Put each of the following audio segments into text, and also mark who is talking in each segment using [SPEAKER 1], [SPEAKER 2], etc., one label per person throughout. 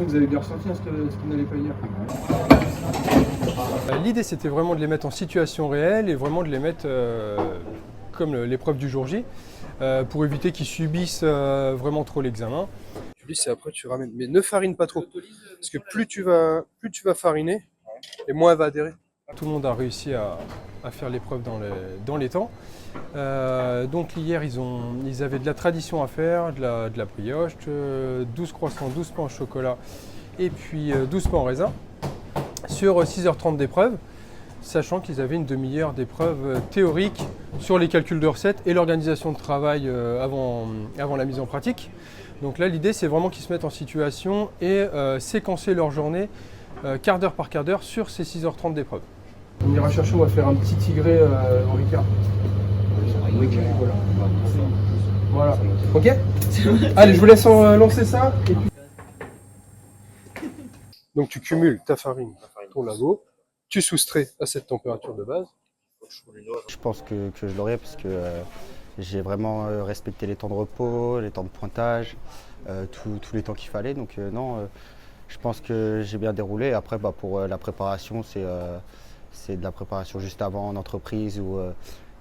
[SPEAKER 1] vous avez bien ressenti ce qu'il n'allait pas dire. L'idée, c'était vraiment de les mettre en situation réelle et vraiment de les mettre comme l'épreuve du jour J, pour éviter qu'ils subissent vraiment trop l'examen. Tu dis, c'est après tu ramènes, mais ne farine pas trop, parce que plus tu vas fariner, et moins elle va adhérer. Tout le monde a réussi à faire l'épreuve dans les temps. Donc hier, ils avaient de la tradition à faire, de la brioche, 12 croissants, 12 pains au chocolat et puis 12 pains en raisin sur 6h30 d'épreuve, sachant qu'ils avaient une demi-heure d'épreuve théorique sur les calculs de recettes et l'organisation de travail avant la mise en pratique. Donc là, l'idée, c'est vraiment qu'ils se mettent en situation et séquencer leur journée quart d'heure par quart d'heure sur ces 6h30 d'épreuve. On ira chercher, on va faire un petit tigré au Ricard. Voilà. Ok. Allez, je vous laisse lancer ça. Et puis... Donc tu cumules ta farine, ton labo, tu soustrais à cette température de base.
[SPEAKER 2] Je pense que je l'aurai parce que j'ai vraiment respecté les temps de repos, les temps de pointage, tous les temps qu'il fallait. Donc non, je pense que j'ai bien déroulé. Après, pour la préparation, c'est de la préparation juste avant en entreprise où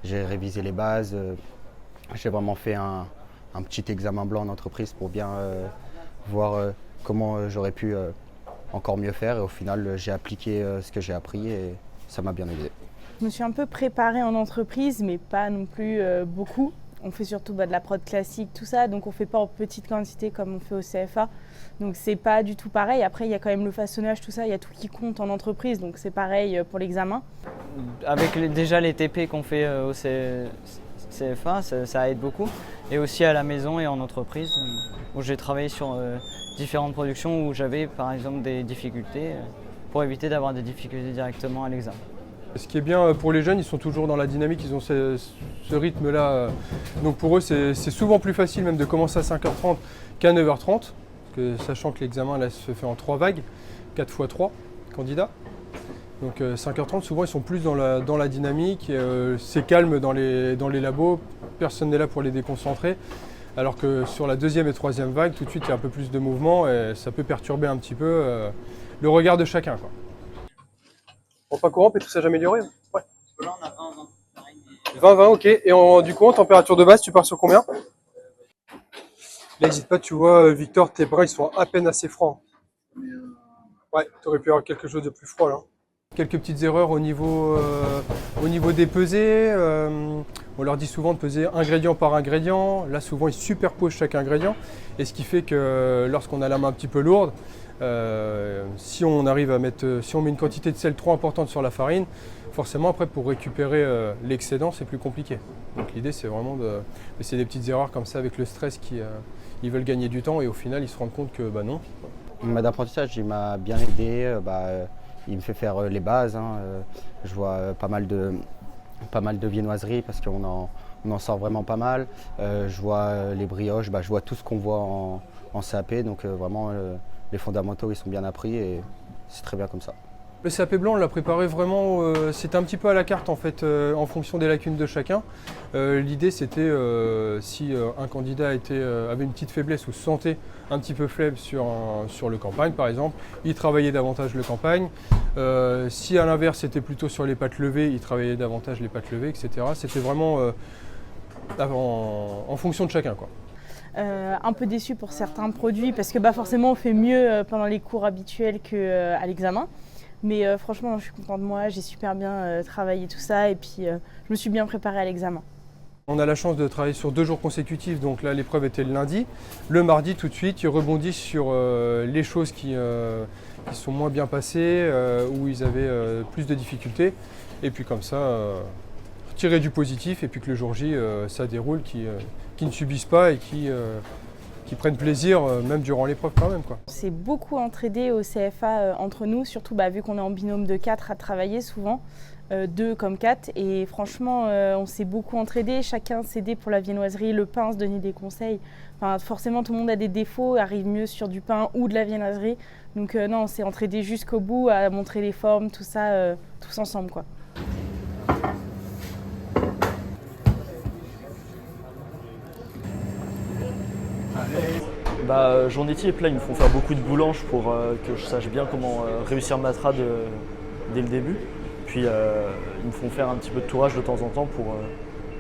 [SPEAKER 2] j'ai révisé les bases. J'ai vraiment fait un petit examen blanc en entreprise pour bien voir comment j'aurais pu encore mieux faire. Et au final, j'ai appliqué ce que j'ai appris et ça m'a bien aidé.
[SPEAKER 3] Je me suis un peu préparée en entreprise, mais pas non plus beaucoup. On fait surtout de la prod classique, tout ça, donc on ne fait pas en petite quantité comme on fait au CFA. Donc c'est pas du tout pareil. Après, il y a quand même le façonnage, tout ça, il y a tout qui compte en entreprise, donc c'est pareil pour l'examen.
[SPEAKER 4] Avec déjà les TP qu'on fait au CFA, ça aide beaucoup. Et aussi à la maison et en entreprise, où j'ai travaillé sur différentes productions où j'avais par exemple des difficultés, pour éviter d'avoir des difficultés directement à l'examen.
[SPEAKER 1] Ce qui est bien pour les jeunes, ils sont toujours dans la dynamique, ils ont ce rythme-là. Donc pour eux, c'est souvent plus facile même de commencer à 5h30 qu'à 9h30, sachant que l'examen là, se fait en 3 vagues, 4 x 3 candidats. Donc 5h30, souvent ils sont plus dans la dynamique, c'est calme dans les labos, personne n'est là pour les déconcentrer. Alors que sur la deuxième et troisième vague, tout de suite il y a un peu plus de mouvement et ça peut perturber un petit peu le regard de chacun, quoi. Repas courant, pétrissage amélioré. Ouais.
[SPEAKER 4] Là, on a
[SPEAKER 1] 20, ok. Et du coup, en température de base, tu pars sur combien? Là, n'hésite pas, tu vois, Victor, tes bras, ils sont à peine assez froids. Ouais, tu aurais pu avoir quelque chose de plus froid, là. Quelques petites erreurs au niveau des pesées. On leur dit souvent de peser ingrédient par ingrédient. Là, souvent, ils superposent chaque ingrédient. Et ce qui fait que lorsqu'on a la main un petit peu lourde, si on met une quantité de sel trop importante sur la farine, forcément après pour récupérer l'excédent c'est plus compliqué. Donc l'idée c'est vraiment c'est des petites erreurs comme ça avec le stress ils veulent gagner du temps et au final ils se rendent compte que non.
[SPEAKER 2] Mon maître d'apprentissage il m'a bien aidé, il me fait faire les bases, je vois pas mal de viennoiseries parce qu'on en sort vraiment pas mal. Je vois les brioches, je vois tout ce qu'on voit en CAP, donc vraiment les fondamentaux ils sont bien appris et c'est très bien comme ça.
[SPEAKER 1] Le CAP blanc on l'a préparé vraiment, c'était un petit peu à la carte en fait, en fonction des lacunes de chacun. L'idée c'était si un candidat avait une petite faiblesse ou se sentait un petit peu faible sur le campagne par exemple, il travaillait davantage le campagne. Si à l'inverse c'était plutôt sur les pâtes levées, il travaillait davantage les pâtes levées, etc. C'était vraiment en fonction de chacun, quoi.
[SPEAKER 3] Un peu déçu pour certains produits parce que forcément on fait mieux pendant les cours habituels qu'à l'examen. Mais franchement, je suis contente de moi, j'ai super bien travaillé tout ça et puis je me suis bien préparée à l'examen.
[SPEAKER 1] On a la chance de travailler sur 2 jours consécutifs, donc là l'épreuve était le lundi. Le mardi tout de suite, ils rebondissent sur les choses qui sont moins bien passées, où ils avaient plus de difficultés. Et puis comme ça, tirer du positif et puis que le jour J, ça déroule, qui ne subissent pas et qui prennent plaisir même durant l'épreuve quand même, quoi.
[SPEAKER 3] On s'est beaucoup entraidé au CFA entre nous, surtout vu qu'on est en binôme de 4 à travailler souvent, 2 comme 4. Et franchement, on s'est beaucoup entraidé, chacun s'aidait pour la viennoiserie, le pain, se donnait des conseils. Enfin, forcément, tout le monde a des défauts, arrive mieux sur du pain ou de la viennoiserie. Donc non, on s'est entraidé jusqu'au bout à montrer les formes, tout ça, tous ensemble, quoi.
[SPEAKER 1] Allez,
[SPEAKER 5] Journée type, là, ils me font faire beaucoup de boulanges pour que je sache bien comment réussir ma trad dès le début. Puis ils me font faire un petit peu de tourage de temps en temps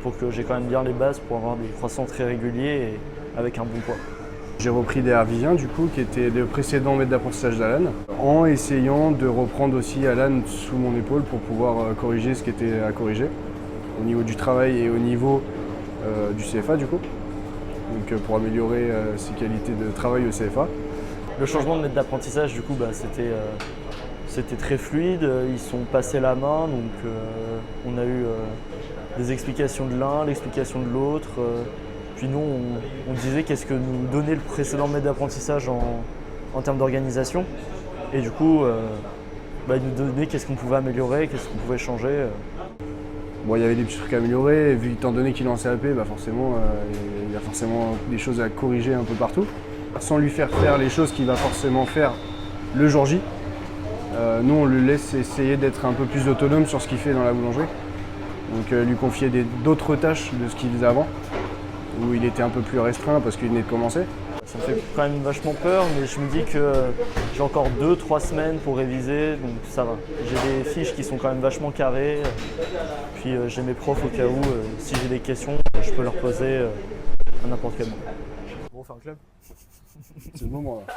[SPEAKER 5] pour que j'ai quand même bien les bases pour avoir des croissants très réguliers et avec un bon poids.
[SPEAKER 6] J'ai repris des Arvisiens du coup, qui étaient le précédent maître d'apprentissage d'Alan, en essayant de reprendre aussi Alan sous mon épaule pour pouvoir corriger ce qui était à corriger au niveau du travail et au niveau du CFA du coup. Donc pour améliorer ses qualités de travail au CFA.
[SPEAKER 5] Le changement de maître d'apprentissage, du coup, c'était très fluide. Ils sont passés la main, donc on a eu des explications de l'un, l'explication de l'autre. Puis nous, on disait qu'est-ce que nous donnait le précédent maître d'apprentissage en termes d'organisation. Et du coup, ils nous donnaient qu'est-ce qu'on pouvait améliorer, qu'est-ce qu'on pouvait changer.
[SPEAKER 6] Bon, il y avait des petits trucs à améliorer, et vu étant donné qu'il est en CAP, forcément, il y a forcément des choses à corriger un peu partout. Sans lui faire faire les choses qu'il va forcément faire le jour J, nous on le laisse essayer d'être un peu plus autonome sur ce qu'il fait dans la boulangerie. Donc lui confier d'autres tâches de ce qu'il faisait avant, où il était un peu plus restreint parce qu'il venait de commencer.
[SPEAKER 5] Ça me fait quand même vachement peur, mais je me dis que j'ai encore 2-3 semaines pour réviser, donc ça va. J'ai des fiches qui sont quand même vachement carrées, puis j'ai mes profs au cas où, si j'ai des questions, je peux leur poser à n'importe quel moment.
[SPEAKER 6] Bon, on fait un club. C'est le moment là.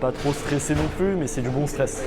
[SPEAKER 5] Pas trop stressé non plus, mais c'est du bon stress.